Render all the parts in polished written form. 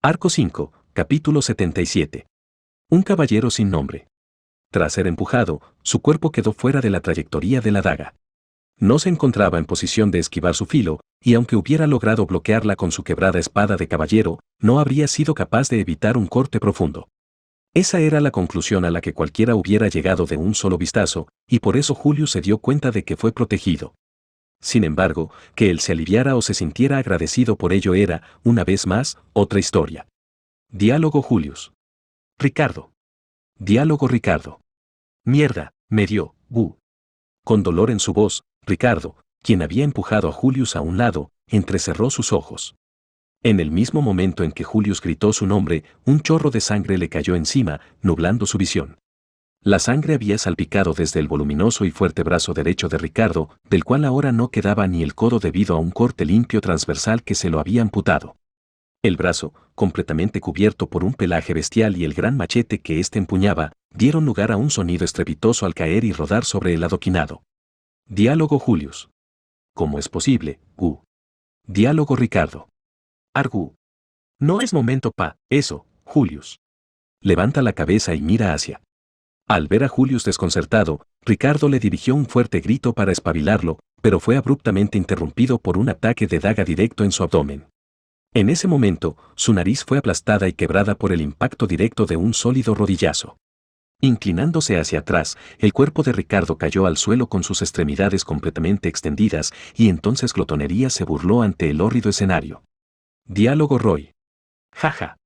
Arco 5, capítulo 77. Un caballero sin nombre. Tras ser empujado, su cuerpo quedó fuera de la trayectoria de la daga. No se encontraba en posición de esquivar su filo, y aunque hubiera logrado bloquearla con su quebrada espada de caballero, no habría sido capaz de evitar un corte profundo. Esa era la conclusión a la que cualquiera hubiera llegado de un solo vistazo, y por eso Julius se dio cuenta de que fue protegido. Sin embargo, que él se aliviara o se sintiera agradecido por ello era, una vez más, otra historia. Diálogo Julius. Ricardo. Diálogo Ricardo. Mierda, me dio, Con dolor en su voz, Ricardo, quien había empujado a Julius a un lado, entrecerró sus ojos. En el mismo momento en que Julius gritó su nombre, un chorro de sangre le cayó encima, nublando su visión. La sangre había salpicado desde el voluminoso y fuerte brazo derecho de Ricardo, del cual ahora no quedaba ni el codo debido a un corte limpio transversal que se lo había amputado. El brazo, completamente cubierto por un pelaje bestial y el gran machete que éste empuñaba, dieron lugar a un sonido estrepitoso al caer y rodar sobre el adoquinado. Diálogo Julius. ¿Cómo es posible, Diálogo Ricardo. Argu. No es momento pa' eso, Julius. Levanta la cabeza y mira hacia. Al ver a Julius desconcertado, Ricardo le dirigió un fuerte grito para espabilarlo, pero fue abruptamente interrumpido por un ataque de daga directo en su abdomen. En ese momento, su nariz fue aplastada y quebrada por el impacto directo de un sólido rodillazo. Inclinándose hacia atrás, el cuerpo de Ricardo cayó al suelo con sus extremidades completamente extendidas, y entonces Glotonería se burló ante el hórrido escenario. Diálogo Roy. Jaja.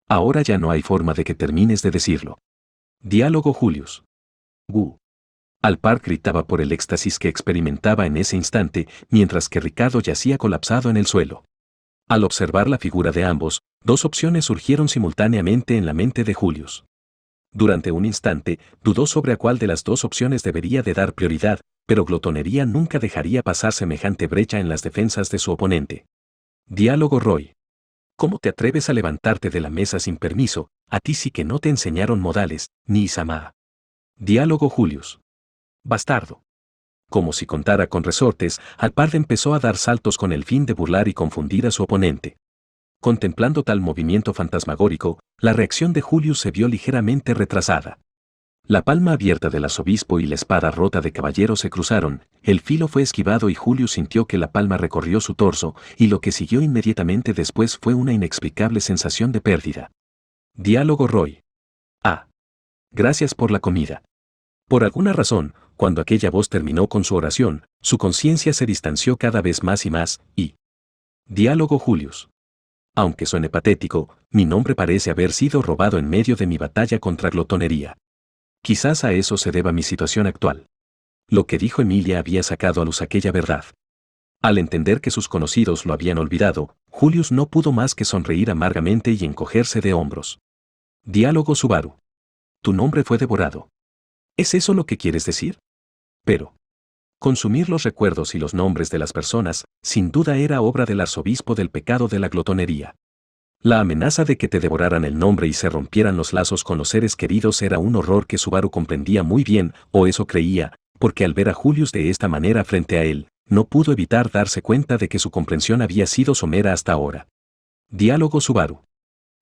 Ahora ya no hay forma de que termines de decirlo. Diálogo Julius. Al par gritaba por el éxtasis que experimentaba en ese instante, mientras que Ricardo yacía colapsado en el suelo. Al observar la figura de ambos, dos opciones surgieron simultáneamente en la mente de Julius. Durante un instante, dudó sobre a cuál de las dos opciones debería de dar prioridad, pero Glotonería nunca dejaría pasar semejante brecha en las defensas de su oponente. Diálogo Roy. ¿Cómo te atreves a levantarte de la mesa sin permiso? A ti sí que no te enseñaron modales, ni Isama. Diálogo Julius. Bastardo. Como si contara con resortes, Alpard empezó a dar saltos con el fin de burlar y confundir a su oponente. Contemplando tal movimiento fantasmagórico, la reacción de Julius se vio ligeramente retrasada. La palma abierta del arzobispo y la espada rota de caballero se cruzaron, el filo fue esquivado y Julius sintió que la palma recorrió su torso, y lo que siguió inmediatamente después fue una inexplicable sensación de pérdida. Diálogo Roy. Gracias por la comida. Por alguna razón, cuando aquella voz terminó con su oración, su conciencia se distanció cada vez más y más, y... Diálogo Julius. Aunque suene patético, mi nombre parece haber sido robado en medio de mi batalla contra Glotonería. Quizás a eso se deba mi situación actual. Lo que dijo Emilia había sacado a luz aquella verdad. Al entender que sus conocidos lo habían olvidado, Julius no pudo más que sonreír amargamente y encogerse de hombros. Diálogo Subaru. Tu nombre fue devorado. ¿Es eso lo que quieres decir? Pero... consumir los recuerdos y los nombres de las personas, sin duda era obra del arzobispo del pecado de la glotonería. La amenaza de que te devoraran el nombre y se rompieran los lazos con los seres queridos era un horror que Subaru comprendía muy bien, o eso creía, porque al ver a Julius de esta manera frente a él, no pudo evitar darse cuenta de que su comprensión había sido somera hasta ahora. Diálogo Subaru.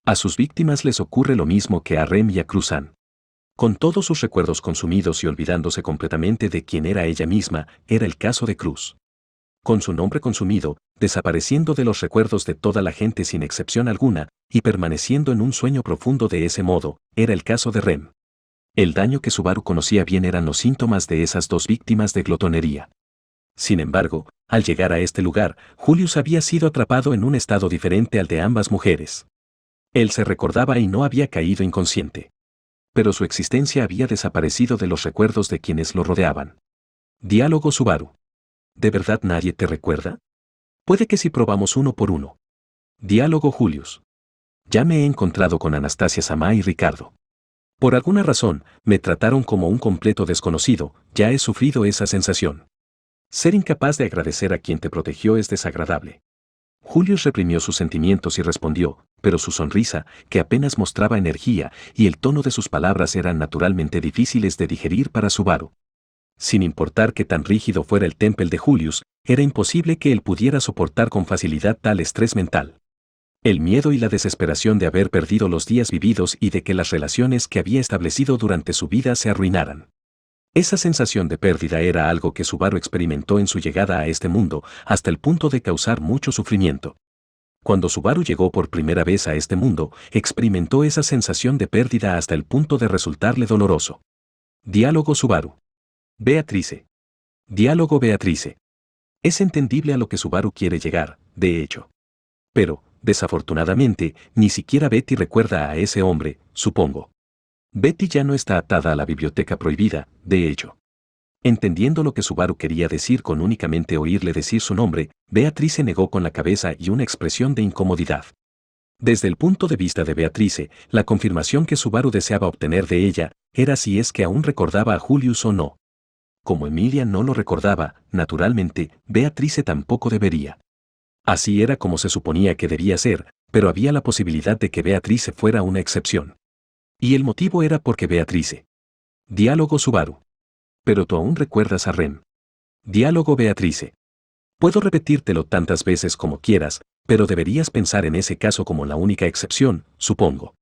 A sus víctimas les ocurre lo mismo que a Rem y a Cruzan. Con todos sus recuerdos consumidos y olvidándose completamente de quién era ella misma, era el caso de Cruz. Con su nombre consumido, desapareciendo de los recuerdos de toda la gente sin excepción alguna, y permaneciendo en un sueño profundo de ese modo, era el caso de Rem. El daño que Subaru conocía bien eran los síntomas de esas dos víctimas de glotonería. Sin embargo, al llegar a este lugar, Julius había sido atrapado en un estado diferente al de ambas mujeres. Él se recordaba y no había caído inconsciente. Pero su existencia había desaparecido de los recuerdos de quienes lo rodeaban. Diálogo Subaru. ¿De verdad nadie te recuerda? Puede que si probamos uno por uno. Diálogo Julius. Ya me he encontrado con Anastasia Sama y Ricardo. Por alguna razón, me trataron como un completo desconocido, ya he sufrido esa sensación. Ser incapaz de agradecer a quien te protegió es desagradable. Julius reprimió sus sentimientos y respondió, pero su sonrisa, que apenas mostraba energía, y el tono de sus palabras eran naturalmente difíciles de digerir para Subaru. Sin importar qué tan rígido fuera el temple de Julius, era imposible que él pudiera soportar con facilidad tal estrés mental. El miedo y la desesperación de haber perdido los días vividos y de que las relaciones que había establecido durante su vida se arruinaran. Esa sensación de pérdida era algo que Subaru experimentó en su llegada a este mundo, hasta el punto de causar mucho sufrimiento. Cuando Subaru llegó por primera vez a este mundo, experimentó esa sensación de pérdida hasta el punto de resultarle doloroso. Diálogo Subaru. Beatrice. Diálogo Beatrice. Es entendible a lo que Subaru quiere llegar, de hecho. Pero, desafortunadamente, ni siquiera Betty recuerda a ese hombre, supongo. Betty ya no está atada a la biblioteca prohibida, de hecho. Entendiendo lo que Subaru quería decir con únicamente oírle decir su nombre, Beatrice negó con la cabeza y una expresión de incomodidad. Desde el punto de vista de Beatrice, la confirmación que Subaru deseaba obtener de ella era si es que aún recordaba a Julius o no. Como Emilia no lo recordaba, naturalmente, Beatrice tampoco debería. Así era como se suponía que debía ser, pero había la posibilidad de que Beatrice fuera una excepción. Y el motivo era porque Beatrice. Diálogo Subaru. Pero tú aún recuerdas a Rem. Diálogo Beatrice. Puedo repetírtelo tantas veces como quieras, pero deberías pensar en ese caso como la única excepción, supongo.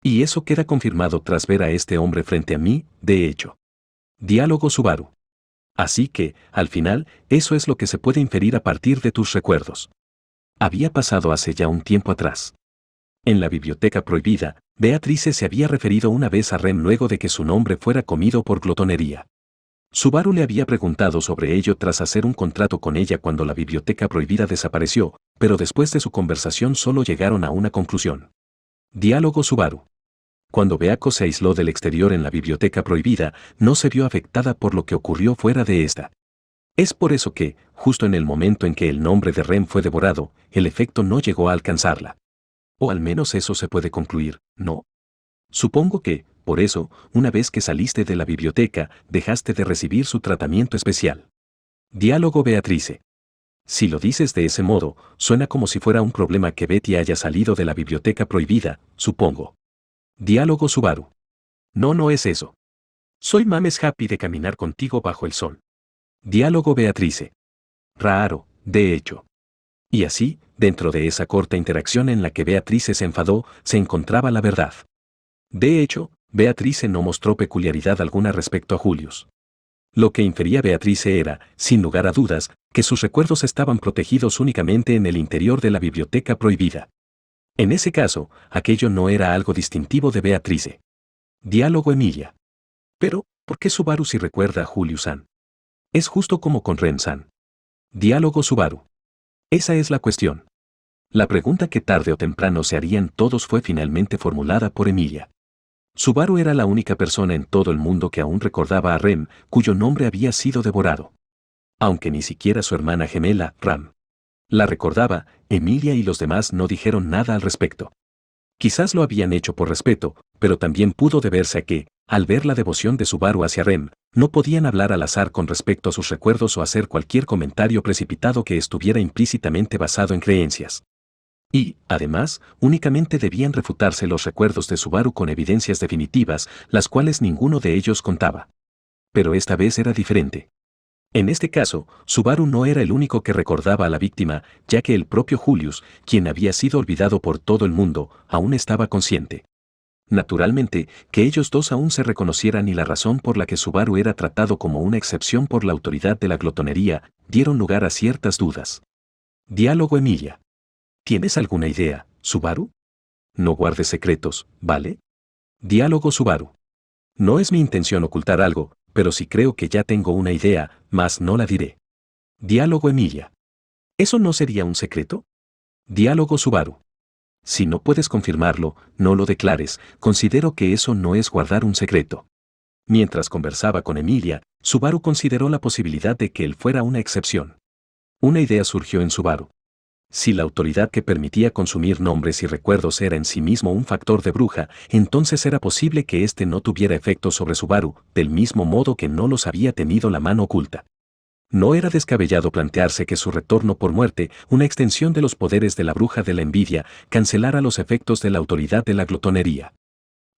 Y eso queda confirmado tras ver a este hombre frente a mí, de hecho. Diálogo Subaru. Así que, al final, eso es lo que se puede inferir a partir de tus recuerdos. Había pasado hace ya un tiempo atrás. En la biblioteca prohibida, Beatrice se había referido una vez a Rem luego de que su nombre fuera comido por glotonería. Subaru le había preguntado sobre ello tras hacer un contrato con ella cuando la biblioteca prohibida desapareció, pero después de su conversación solo llegaron a una conclusión. Diálogo Subaru. Cuando Beako se aisló del exterior en la biblioteca prohibida, no se vio afectada por lo que ocurrió fuera de esta. Es por eso que, justo en el momento en que el nombre de Rem fue devorado, el efecto no llegó a alcanzarla. O al menos eso se puede concluir, ¿no? Supongo que, por eso, una vez que saliste de la biblioteca, dejaste de recibir su tratamiento especial. Diálogo Beatrice. Si lo dices de ese modo, suena como si fuera un problema que Betty haya salido de la biblioteca prohibida, supongo. Diálogo Subaru. No es eso. Soy mames happy de caminar contigo bajo el sol. Diálogo Beatrice. Raro, de hecho. Y así, dentro de esa corta interacción en la que Beatrice se enfadó, se encontraba la verdad. De hecho, Beatrice no mostró peculiaridad alguna respecto a Julius. Lo que infería Beatrice era, sin lugar a dudas, que sus recuerdos estaban protegidos únicamente en el interior de la biblioteca prohibida. En ese caso, aquello no era algo distintivo de Beatrice. Diálogo Emilia. Pero, ¿por qué Subaru si recuerda a Julius-san? Es justo como con Ren-san. Diálogo Subaru. Esa es la cuestión. La pregunta que tarde o temprano se harían todos fue finalmente formulada por Emilia. Subaru era la única persona en todo el mundo que aún recordaba a Rem, cuyo nombre había sido devorado. Aunque ni siquiera su hermana gemela, Ram, la recordaba, Emilia y los demás no dijeron nada al respecto. Quizás lo habían hecho por respeto, pero también pudo deberse a que, al ver la devoción de Subaru hacia Rem, no podían hablar al azar con respecto a sus recuerdos o hacer cualquier comentario precipitado que estuviera implícitamente basado en creencias. Y, además, únicamente debían refutarse los recuerdos de Subaru con evidencias definitivas, las cuales ninguno de ellos contaba. Pero esta vez era diferente. En este caso, Subaru no era el único que recordaba a la víctima, ya que el propio Julius, quien había sido olvidado por todo el mundo, aún estaba consciente. Naturalmente, que ellos dos aún se reconocieran y la razón por la que Subaru era tratado como una excepción por la autoridad de la glotonería, dieron lugar a ciertas dudas. Diálogo Emilia. ¿Tienes alguna idea, Subaru? No guardes secretos, ¿vale? Diálogo Subaru. No es mi intención ocultar algo, pero sí creo que ya tengo una idea, mas no la diré. Diálogo Emilia. ¿Eso no sería un secreto? Diálogo Subaru. Si no puedes confirmarlo, no lo declares, considero que eso no es guardar un secreto. Mientras conversaba con Emilia, Subaru consideró la posibilidad de que él fuera una excepción. Una idea surgió en Subaru. Si la autoridad que permitía consumir nombres y recuerdos era en sí mismo un factor de bruja, entonces era posible que éste no tuviera efecto sobre Subaru, del mismo modo que no los había tenido la mano oculta. No era descabellado plantearse que su retorno por muerte, una extensión de los poderes de la bruja de la envidia, cancelara los efectos de la autoridad de la glotonería.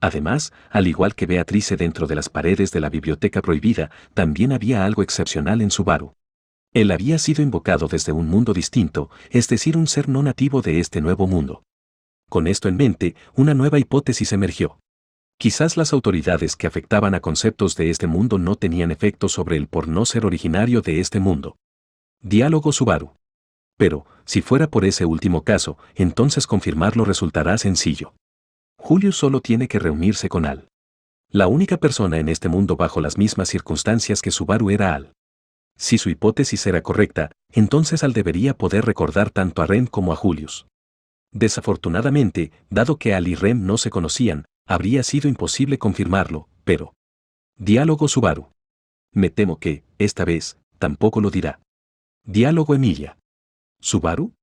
Además, al igual que Beatrice dentro de las paredes de la biblioteca prohibida, también había algo excepcional en Subaru. Él había sido invocado desde un mundo distinto, es decir, un ser no nativo de este nuevo mundo. Con esto en mente, una nueva hipótesis emergió. Quizás las autoridades que afectaban a conceptos de este mundo no tenían efecto sobre él por no ser originario de este mundo. Diálogo Subaru. Pero, si fuera por ese último caso, entonces confirmarlo resultará sencillo. Julius solo tiene que reunirse con Al. La única persona en este mundo bajo las mismas circunstancias que Subaru era Al. Si su hipótesis era correcta, entonces Al debería poder recordar tanto a Rem como a Julius. Desafortunadamente, dado que Al y Rem no se conocían, habría sido imposible confirmarlo, pero... Diálogo Subaru. Me temo que, esta vez, tampoco lo dirá. Diálogo Emilia. ¿Subaru?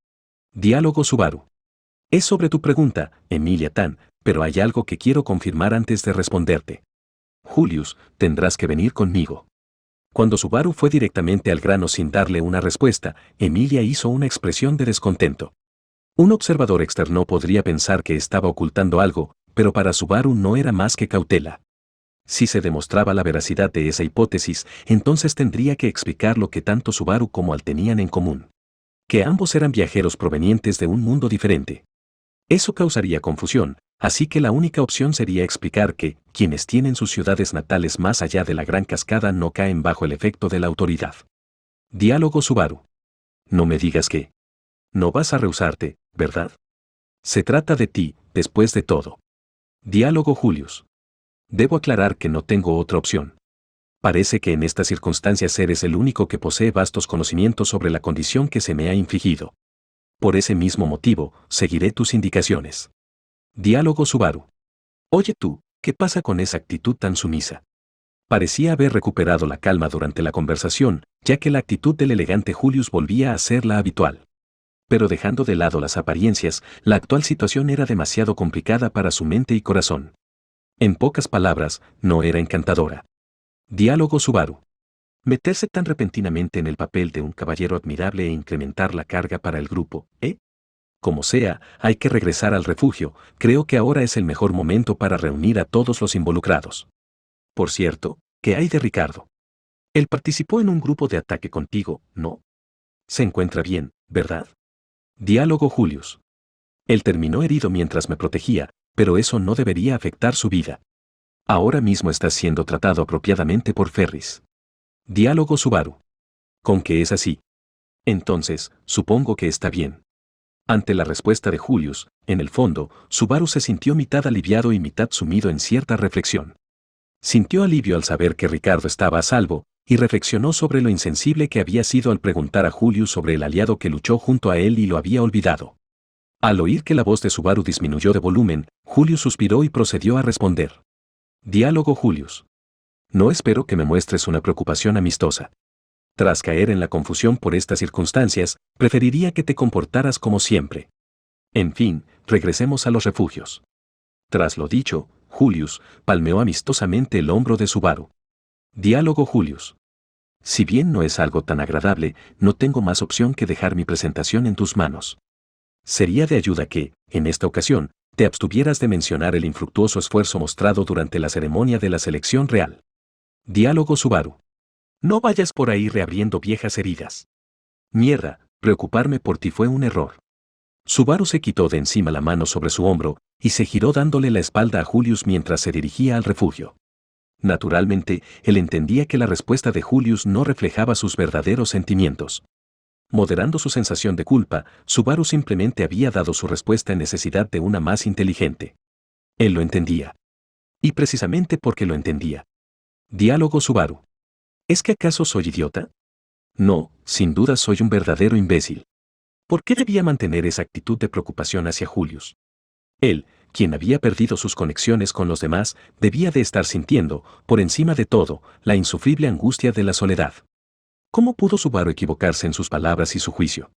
Diálogo Subaru. Es sobre tu pregunta, Emilia Tan, pero hay algo que quiero confirmar antes de responderte. Julius, tendrás que venir conmigo. Cuando Subaru fue directamente al grano sin darle una respuesta, Emilia hizo una expresión de descontento. Un observador externo podría pensar que estaba ocultando algo, pero para Subaru no era más que cautela. Si se demostraba la veracidad de esa hipótesis, entonces tendría que explicar lo que tanto Subaru como Al tenían en común. Que ambos eran viajeros provenientes de un mundo diferente. Eso causaría confusión, así que la única opción sería explicar que, quienes tienen sus ciudades natales más allá de la Gran Cascada no caen bajo el efecto de la autoridad. Diálogo Subaru. No me digas que... No vas a rehusarte, ¿verdad? Se trata de ti, después de todo. Diálogo Julius. Debo aclarar que no tengo otra opción. Parece que en estas circunstancias eres el único que posee vastos conocimientos sobre la condición que se me ha infligido. Por ese mismo motivo, seguiré tus indicaciones. Diálogo Subaru. Oye tú, ¿qué pasa con esa actitud tan sumisa? Parecía haber recuperado la calma durante la conversación, ya que la actitud del elegante Julius volvía a ser la habitual. Pero dejando de lado las apariencias, la actual situación era demasiado complicada para su mente y corazón. En pocas palabras, no era encantadora. Diálogo Subaru. Meterse tan repentinamente en el papel de un caballero admirable e incrementar la carga para el grupo, ¿eh? Como sea, hay que regresar al refugio, creo que ahora es el mejor momento para reunir a todos los involucrados. Por cierto, ¿qué hay de Ricardo? Él participó en un grupo de ataque contigo, ¿no? Se encuentra bien, ¿verdad? Diálogo Julius. Él terminó herido mientras me protegía, pero eso no debería afectar su vida. Ahora mismo está siendo tratado apropiadamente por Ferris. Diálogo Subaru. ¿Con qué es así? Entonces, supongo que está bien. Ante la respuesta de Julius, en el fondo, Subaru se sintió mitad aliviado y mitad sumido en cierta reflexión. Sintió alivio al saber que Ricardo estaba a salvo, y reflexionó sobre lo insensible que había sido al preguntar a Julius sobre el aliado que luchó junto a él y lo había olvidado. Al oír que la voz de Subaru disminuyó de volumen, Julius suspiró y procedió a responder. Diálogo Julius. No espero que me muestres una preocupación amistosa. Tras caer en la confusión por estas circunstancias, preferiría que te comportaras como siempre. En fin, regresemos a los refugios. Tras lo dicho, Julius palmeó amistosamente el hombro de Subaru. Diálogo Julius. Si bien no es algo tan agradable, no tengo más opción que dejar mi presentación en tus manos. Sería de ayuda que, en esta ocasión, te abstuvieras de mencionar el infructuoso esfuerzo mostrado durante la ceremonia de la selección real. Diálogo Subaru. No vayas por ahí reabriendo viejas heridas. Mierda, preocuparme por ti fue un error. Subaru se quitó de encima la mano sobre su hombro y se giró dándole la espalda a Julius mientras se dirigía al refugio. Naturalmente, él entendía que la respuesta de Julius no reflejaba sus verdaderos sentimientos. Moderando su sensación de culpa, Subaru simplemente había dado su respuesta en necesidad de una más inteligente. Él lo entendía. Y precisamente porque lo entendía. Diálogo Subaru. ¿Es que acaso soy idiota? No, sin duda soy un verdadero imbécil. ¿Por qué debía mantener esa actitud de preocupación hacia Julius? Él, quien había perdido sus conexiones con los demás, debía de estar sintiendo, por encima de todo, la insufrible angustia de la soledad. ¿Cómo pudo Subaru equivocarse en sus palabras y su juicio?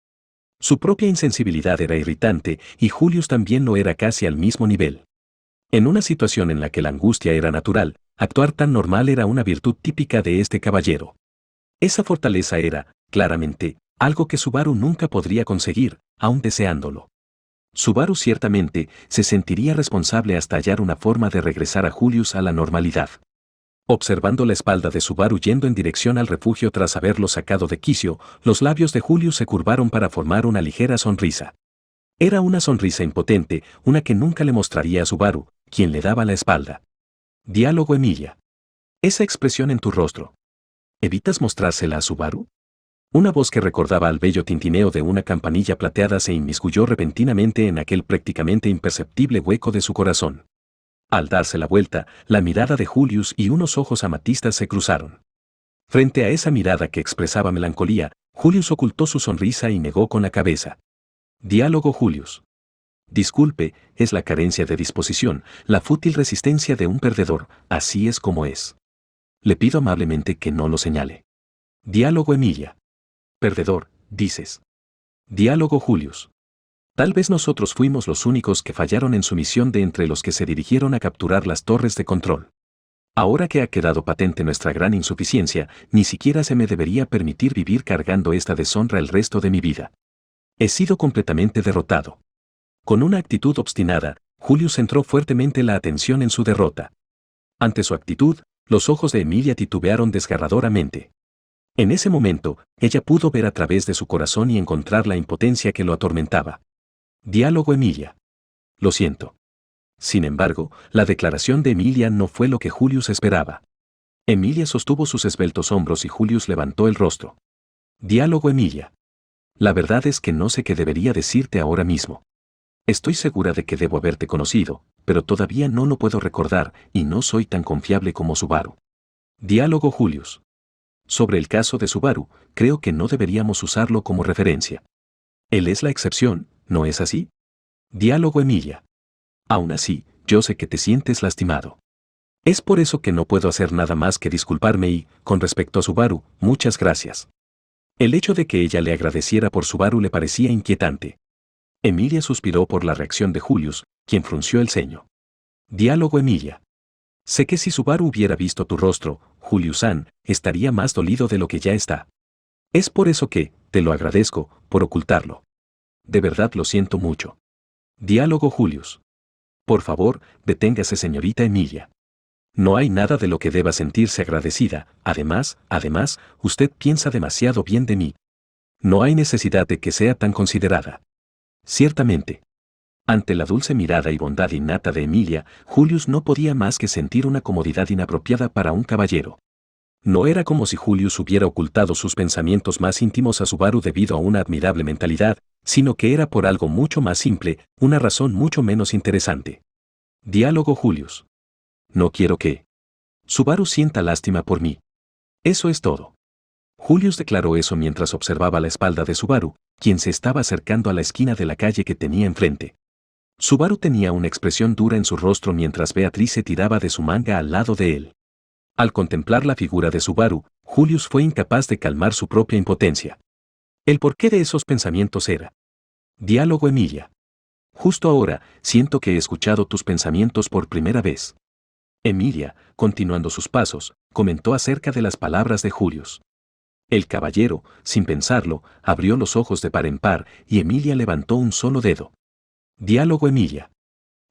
Su propia insensibilidad era irritante y Julius también lo era casi al mismo nivel. En una situación en la que la angustia era natural, actuar tan normal era una virtud típica de este caballero. Esa fortaleza era, claramente, algo que Subaru nunca podría conseguir, aun deseándolo. Subaru ciertamente se sentiría responsable hasta hallar una forma de regresar a Julius a la normalidad. Observando la espalda de Subaru yendo en dirección al refugio tras haberlo sacado de quicio, los labios de Julius se curvaron para formar una ligera sonrisa. Era una sonrisa impotente, una que nunca le mostraría a Subaru, quien le daba la espalda. Diálogo Emilia. Esa expresión en tu rostro. ¿Evitas mostrársela a Subaru? Una voz que recordaba al bello tintineo de una campanilla plateada se inmiscuyó repentinamente en aquel prácticamente imperceptible hueco de su corazón. Al darse la vuelta, la mirada de Julius y unos ojos amatistas se cruzaron. Frente a esa mirada que expresaba melancolía, Julius ocultó su sonrisa y negó con la cabeza. Diálogo Julius. Disculpe, es la carencia de disposición, la fútil resistencia de un perdedor, así es como es. Le pido amablemente que no lo señale. Diálogo Emilia. Perdedor, dices. Diálogo Julius. Tal vez nosotros fuimos los únicos que fallaron en su misión de entre los que se dirigieron a capturar las torres de control. Ahora que ha quedado patente nuestra gran insuficiencia, ni siquiera se me debería permitir vivir cargando esta deshonra el resto de mi vida. He sido completamente derrotado. Con una actitud obstinada, Julius centró fuertemente la atención en su derrota. Ante su actitud, los ojos de Emilia titubearon desgarradoramente. En ese momento, ella pudo ver a través de su corazón y encontrar la impotencia que lo atormentaba. Diálogo Emilia. Lo siento. Sin embargo, la declaración de Emilia no fue lo que Julius esperaba. Emilia sostuvo sus esbeltos hombros y Julius levantó el rostro. Diálogo Emilia. La verdad es que no sé qué debería decirte ahora mismo. Estoy segura de que debo haberte conocido, pero todavía no lo puedo recordar y no soy tan confiable como Subaru. Diálogo Julius. Sobre el caso de Subaru, creo que no deberíamos usarlo como referencia. Él es la excepción, ¿no es así? Diálogo Emilia. Aún así, yo sé que te sientes lastimado. Es por eso que no puedo hacer nada más que disculparme y, con respecto a Subaru, muchas gracias. El hecho de que ella le agradeciera por Subaru le parecía inquietante. Emilia suspiró por la reacción de Julius, quien frunció el ceño. Diálogo Emilia. Sé que si Subaru hubiera visto tu rostro, Julius-san, estaría más dolido de lo que ya está. Es por eso que, te lo agradezco, por ocultarlo. De verdad lo siento mucho. Diálogo Julius. Por favor, deténgase señorita Emilia. No hay nada de lo que deba sentirse agradecida, además, usted piensa demasiado bien de mí. No hay necesidad de que sea tan considerada. Ciertamente. Ante la dulce mirada y bondad innata de Emilia, Julius no podía más que sentir una comodidad inapropiada para un caballero. No era como si Julius hubiera ocultado sus pensamientos más íntimos a Subaru debido a una admirable mentalidad, sino que era por algo mucho más simple, una razón mucho menos interesante. Diálogo Julius. No quiero que Subaru sienta lástima por mí. Eso es todo. Julius declaró eso mientras observaba la espalda de Subaru, quien se estaba acercando a la esquina de la calle que tenía enfrente. Subaru tenía una expresión dura en su rostro mientras Beatriz se tiraba de su manga al lado de él. Al contemplar la figura de Subaru, Julius fue incapaz de calmar su propia impotencia. El porqué de esos pensamientos era. Diálogo Emilia. Justo ahora, siento que he escuchado tus pensamientos por primera vez. Emilia, continuando sus pasos, comentó acerca de las palabras de Julius. El caballero, sin pensarlo, abrió los ojos de par en par y Emilia levantó un solo dedo. Diálogo Emilia.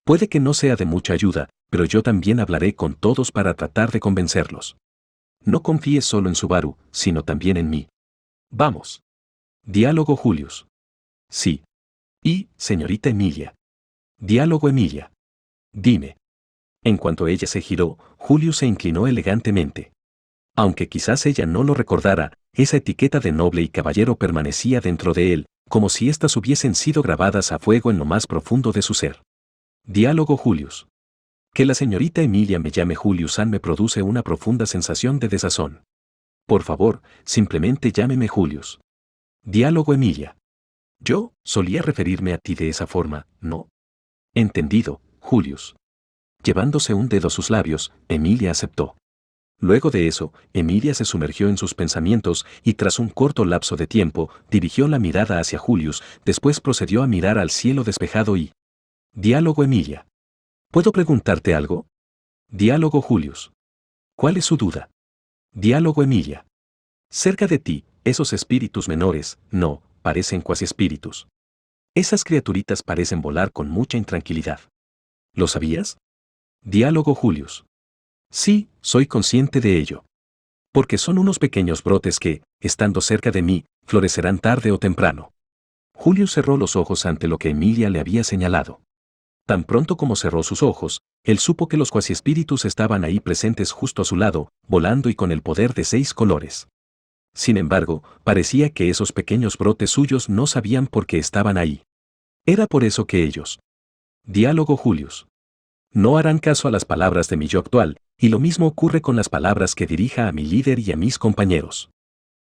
Puede que no sea de mucha ayuda, pero yo también hablaré con todos para tratar de convencerlos. No confíes solo en Subaru, sino también en mí. Vamos. Diálogo Julius. Sí. Y, señorita Emilia. Diálogo Emilia. Dime. En cuanto ella se giró, Julius se inclinó elegantemente. Aunque quizás ella no lo recordara, esa etiqueta de noble y caballero permanecía dentro de él, como si éstas hubiesen sido grabadas a fuego en lo más profundo de su ser. Diálogo Julius. Que la señorita Emilia me llame Julius-san me produce una profunda sensación de desazón. Por favor, simplemente llámeme Julius. Diálogo Emilia. Yo solía referirme a ti de esa forma, ¿no? Entendido, Julius. Llevándose un dedo a sus labios, Emilia aceptó. Luego de eso, Emilia se sumergió en sus pensamientos y tras un corto lapso de tiempo, dirigió la mirada hacia Julius, después procedió a mirar al cielo despejado y... Diálogo Emilia. ¿Puedo preguntarte algo? Diálogo Julius. ¿Cuál es su duda? Diálogo Emilia. Cerca de ti, esos espíritus menores, no, parecen cuasi espíritus. Esas criaturitas parecen volar con mucha intranquilidad. ¿Lo sabías? Diálogo Julius. Sí, soy consciente de ello. Porque son unos pequeños brotes que, estando cerca de mí, florecerán tarde o temprano. Julius cerró los ojos ante lo que Emilia le había señalado. Tan pronto como cerró sus ojos, él supo que los cuasiespíritus estaban ahí presentes justo a su lado, volando y con el poder de 6 colores. Sin embargo, parecía que esos pequeños brotes suyos no sabían por qué estaban ahí. Era por eso que ellos. Diálogo Julius. No harán caso a las palabras de mi yo actual, y lo mismo ocurre con las palabras que dirija a mi líder y a mis compañeros.